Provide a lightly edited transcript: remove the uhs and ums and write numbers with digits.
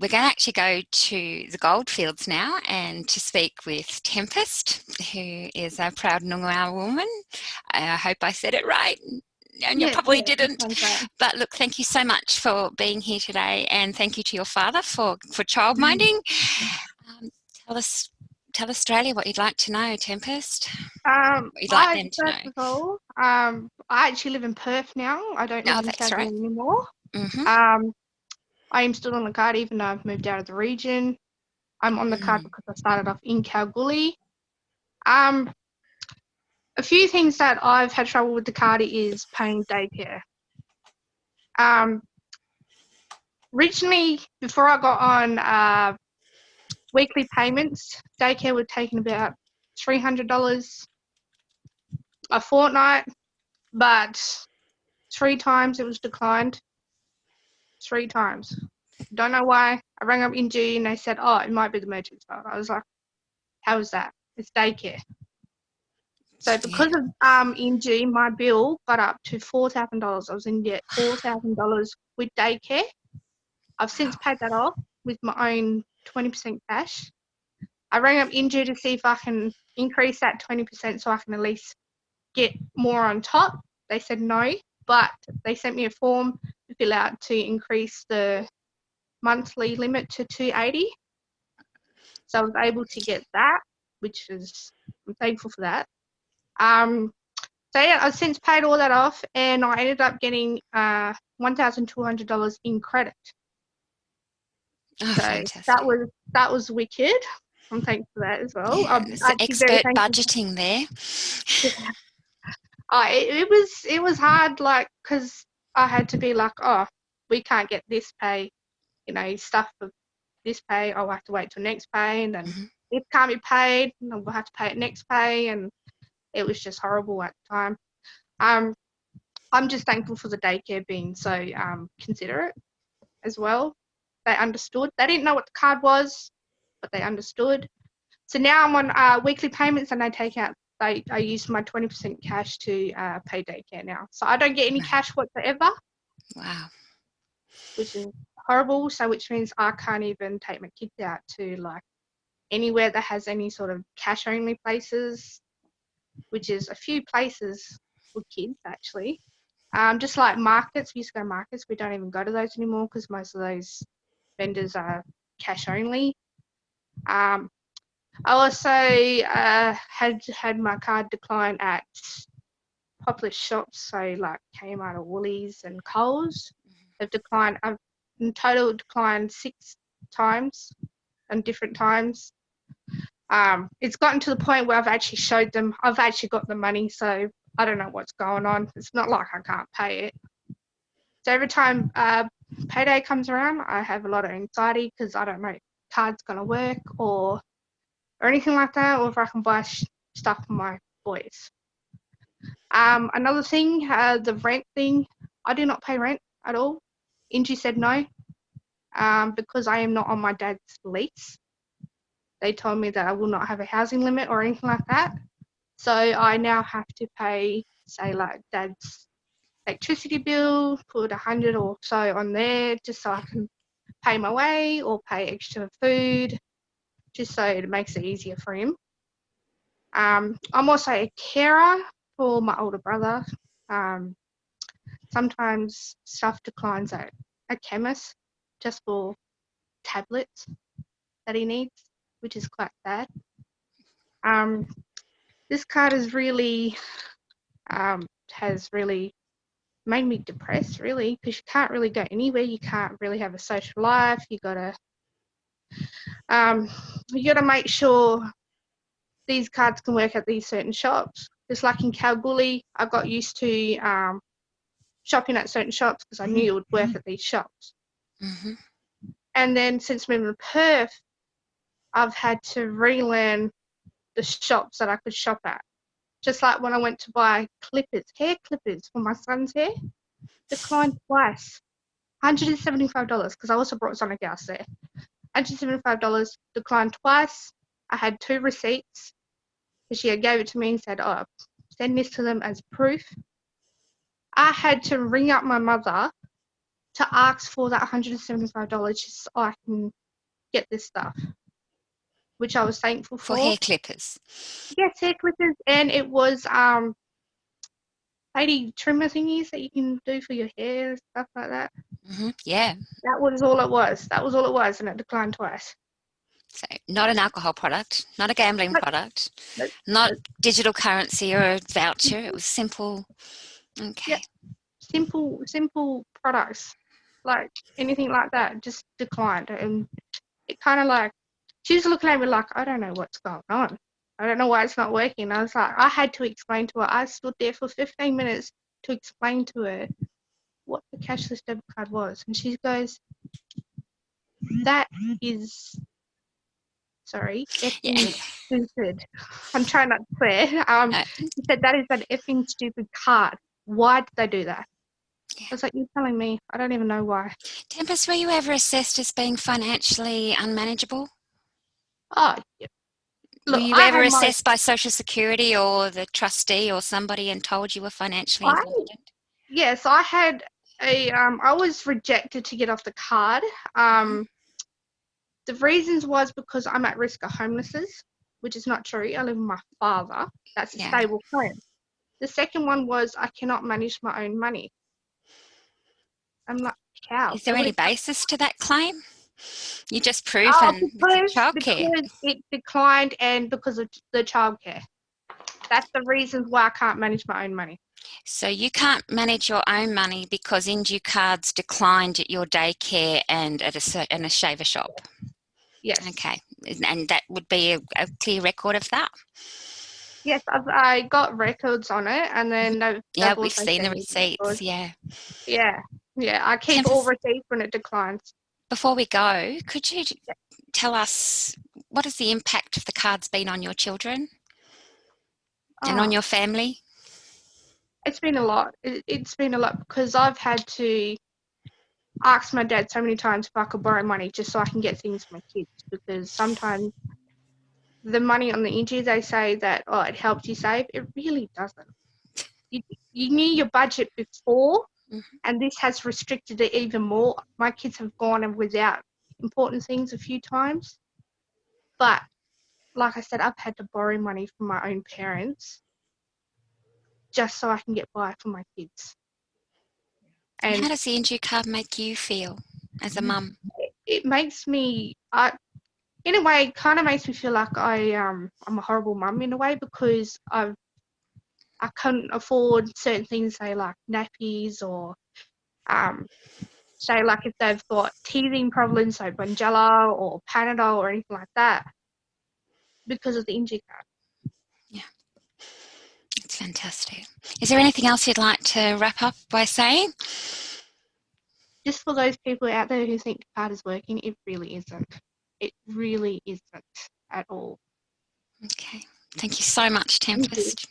we're going to actually go to the Goldfields now and to speak with Tempest, who is a proud Noongar woman. I hope I said it right. And you probably didn't. But look, thank you so much for being here today, and thank you to your father for childminding. Tell Australia what you'd like to know, Tempest. What you'd like them to know. First of all, I actually live in Perth now. I don't live in Calgary anymore. I am still on the card even though I've moved out of the region. I'm on the card because I started off in Kalgoorlie. A few things that I've had trouble with the card is paying daycare. Originally, before I got on weekly payments, daycare would take about $300 a fortnight, but 3 times it was declined. 3 times. Don't know why. I rang up Ingy and they said, oh, it might be the merchant's fault. I was like, how is that? It's daycare. So because of Ingy, my bill got up to $4,000. I was in debt $4,000 with daycare. I've since paid that off with my own 20% cash. I rang up Ingy to see if I can increase that 20% so I can at least get more on top. They said no, but they sent me a form to fill out to increase the monthly limit to $280. So I was able to get that, which is, I'm thankful for that. So yeah, I've since paid all that off, and I ended up getting $1,200 in credit. Oh, so fantastic. that was wicked. I'm thankful for that as well. Yeah, so expert budgeting there. It was hard, like, because I had to be like, oh, we can't get this pay, stuff for this pay. I'll have to wait till next pay, and then it can't be paid, and we'll have to pay it next pay, and it was just horrible at the time. I'm just thankful for the daycare being so considerate as well. They understood. They didn't know what the card was, but they understood. So now I'm on weekly payments, and I use my 20% cash to pay daycare now. So I don't get any cash whatsoever. Wow. Which is horrible. So which means I can't even take my kids out to like anywhere that has any sort of cash only places, which is a few places for kids actually. Just like markets, we used to go to markets. We don't even go to those anymore because most of those vendors are cash only. I also had my card decline at popular shops, so like Kmart or Woolies and Coles. They've declined. I've in total declined 6 times and different times. It's gotten to the point where I've actually showed them I've actually got the money, so I don't know what's going on. It's not like I can't pay it. So every time payday comes around, I have a lot of anxiety because I don't know if the card's going to work or anything like that, or if I can buy stuff for my boys. Another thing, the rent thing, I do not pay rent at all. Ingy said no, because I am not on my dad's lease. They told me that I will not have a housing limit or anything like that. So I now have to pay, say, like dad's electricity bill, put 100 or so on there just so I can pay my way or pay extra food, just so it makes it easier for him. I'm also a carer for my older brother. Sometimes stuff declines at a chemist just for tablets that he needs, which is quite sad. This card has really made me depressed, really, because you can't really go anywhere. You can't really have a social life. You gotta make sure these cards can work at these certain shops. Just like in Kalgoorlie, I got used to shopping at certain shops because I knew it would work at these shops. And then since moving to Perth, I've had to relearn the shops that I could shop at. Just like when I went to buy hair clippers for my son's hair, declined twice. $175 because I also brought Sonic House there. $175 declined twice. I had 2 receipts. She gave it to me and said, oh, send this to them as proof. I had to ring up my mother to ask for that $175 just so I can get this stuff, which I was thankful For for. hair clippers. Yes, hair clippers, and it was lady trimmer thingies that you can do for your hair, stuff like that. Yeah. That was all it was. That was all it was, and it declined twice. So not an alcohol product, not a gambling product, Nope. not digital currency or a voucher. It was simple. Okay. Yeah, simple products, like anything like that, just declined. And it kind of like, she was looking at me like, I don't know what's going on. I don't know why it's not working. I was like, I had to explain to her. I stood there for 15 minutes to explain to her what the cashless debit card was. And she goes, that is, sorry, effing stupid. I'm trying not to swear. She said, that is an effing stupid card. Why did they do that? Yeah. I was like, you're telling me. I don't even know why. Tempest, were you ever assessed as being financially unmanageable? Oh, yeah. Look, were you ever assessed by Social Security or the trustee or somebody and told you were financially incompetent? Yes, I had I was rejected to get off the card. The reasons was because I'm at risk of homelessness, which is not true. I live with my father. That's a stable home. The second one was I cannot manage my own money. I'm like, how? Is there any basis to that claim? You just proven childcare. Because it declined and because of the childcare. That's the reasons why I can't manage my own money. So you can't manage your own money because Indue cards declined at your daycare and at a shaver shop. Yes. Okay, and that would be a clear record of that. Yes, I got records on it, and then yeah, we've seen the receipts. Yeah. I keep all receipts when it declines. Before we go, could you tell us what has the impact of the cards been on your children and on your family? It's been a lot. It's been a lot because I've had to ask my dad so many times if I could borrow money just so I can get things for my kids, because sometimes the money on the Indue, they say that, oh, it helps you save. It really doesn't. You knew your budget before, and this has restricted it even more. My kids have gone without important things a few times. But like I said, I've had to borrow money from my own parents just so I can get by for my kids. And how does the Indue card make you feel as a mum? It makes me, in a way, kind of makes me feel like I'm a horrible mum in a way, because I couldn't afford certain things, say like nappies, or say like if they've got teething problems, so Bonjela or Panadol or anything like that, because of the Indue card. Yeah, it's fantastic. Is there anything else you'd like to wrap up by saying? Just for those people out there who think the card is working, it really isn't. It really isn't at all. Okay. Thank you so much, Tempest.